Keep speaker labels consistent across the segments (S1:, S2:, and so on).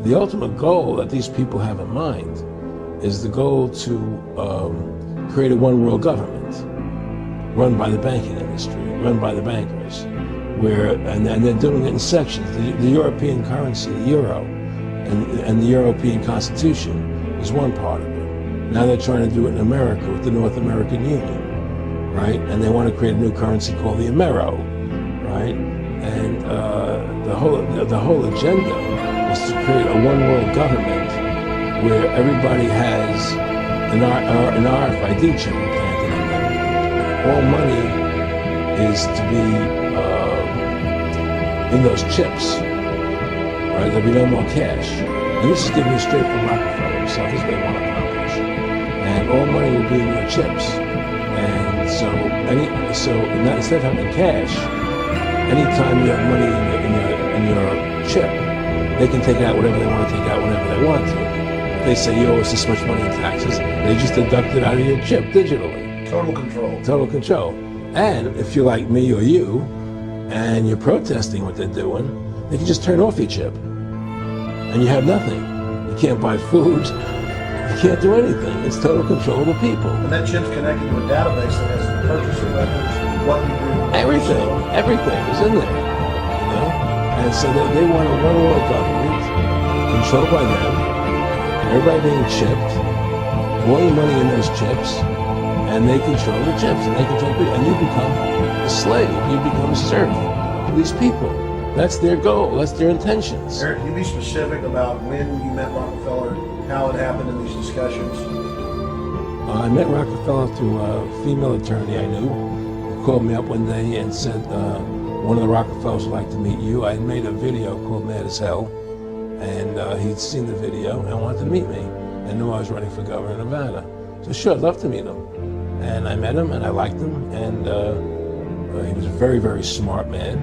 S1: the ultimate goal that these people have in mind is the goal to create a one-world government run by the banking industry, run by the bankers, and they're doing it in sections. The European currency, the euro, and the European Constitution is one part of it. Now they're trying to do it in America with the North American Union, right? And they want to create a new currency called the Amero, right? And the whole agenda is to create a one-world government where everybody has an RFID chip implanted in them. All money is to be in those chips, right? There'll be no more cash. And this is given you straight from Rockefeller himself. This is what they want to accomplish. And all money will be in your chips. And so instead of having cash, anytime you have money in your chip, they can take out whatever they want to take out whenever they want to. If they say, yo, it's this much money in taxes, they just deduct it out of your chip digitally.
S2: Total control.
S1: Total control. And if you're like me or you, and you're protesting what they're doing, they can just turn off your chip. And you have nothing. You can't buy food. You can't do anything. It's total control of the people.
S2: And that chip's connected to a database that has the purchasing records, what you do.
S1: Everything is in there. You know? And so they want a one-world government controlled by them, everybody being chipped, all your money in those chips, and they control the chips, and they control people, and you become a slave, you become a serf to these people. That's their goal, that's their intentions.
S2: Eric, can you be specific about when you met Rockefeller, how it happened in these discussions?
S1: I met Rockefeller through a female attorney I knew, who called me up one day and said, one of the Rockefellers would like to meet you. I had made a video called Mad as Hell, and he'd seen the video and wanted to meet me, and knew I was running for governor of Nevada. So sure, I'd love to meet him. And I met him, and I liked him, and he was a very, very smart man,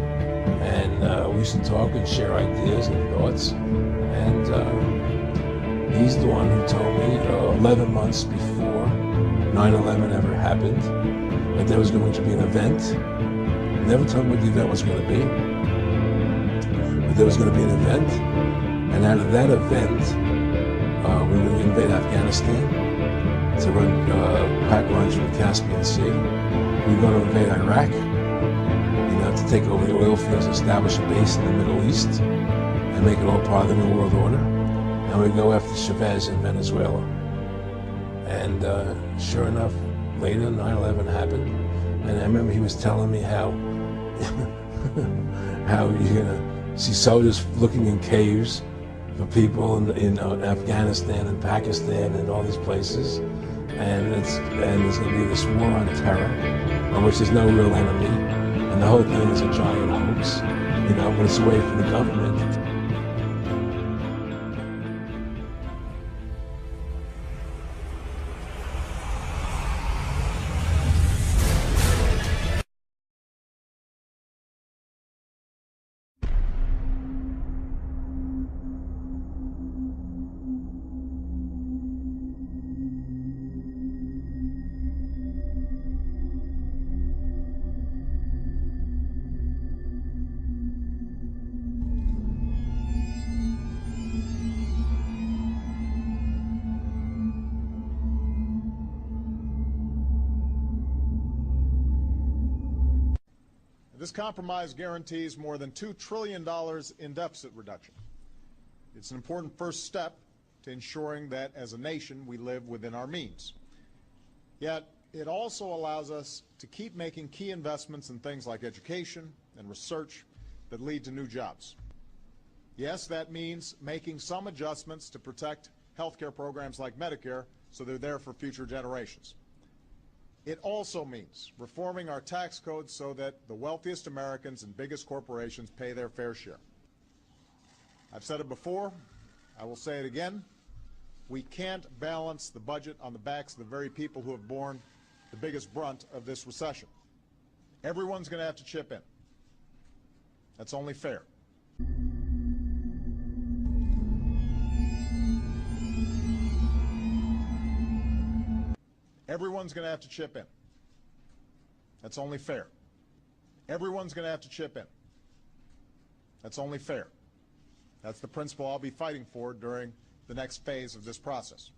S1: and we used to talk and share ideas and thoughts, and he's the one who told me 11 months before 9/11 ever happened that there was going to be an event. Never told me what the event was going to be, but there was going to be an event, and out of that event, we were going to invade Afghanistan, to run pipelines from the Caspian Sea. We were going to invade Iraq, to take over the oil fields, establish a base in the Middle East, and make it all part of the New World Order. And we go after Chavez in Venezuela. And sure enough, later 9/11 happened, and I remember he was telling me how you're gonna see soldiers looking in caves for people in Afghanistan and Pakistan and all these places. And there's going to be this war on terror, of which there's no real enemy, and the whole thing is a giant hoax, but it's away from the government.
S3: This compromise guarantees more than $2 trillion in deficit reduction. It's an important first step to ensuring that as a nation we live within our means. Yet it also allows us to keep making key investments in things like education and research that lead to new jobs. Yes, that means making some adjustments to protect healthcare programs like Medicare so they're there for future generations. It also means reforming our tax code so that the wealthiest Americans and biggest corporations pay their fair share. I've said it before, I will say it again, we can't balance the budget on the backs of the very people who have borne the biggest brunt of this recession. Everyone's going to have to chip in. That's only fair. Everyone's going to have to chip in. That's only fair. Everyone's going to have to chip in. That's only fair. That's the principle I'll be fighting for during the next phase of this process.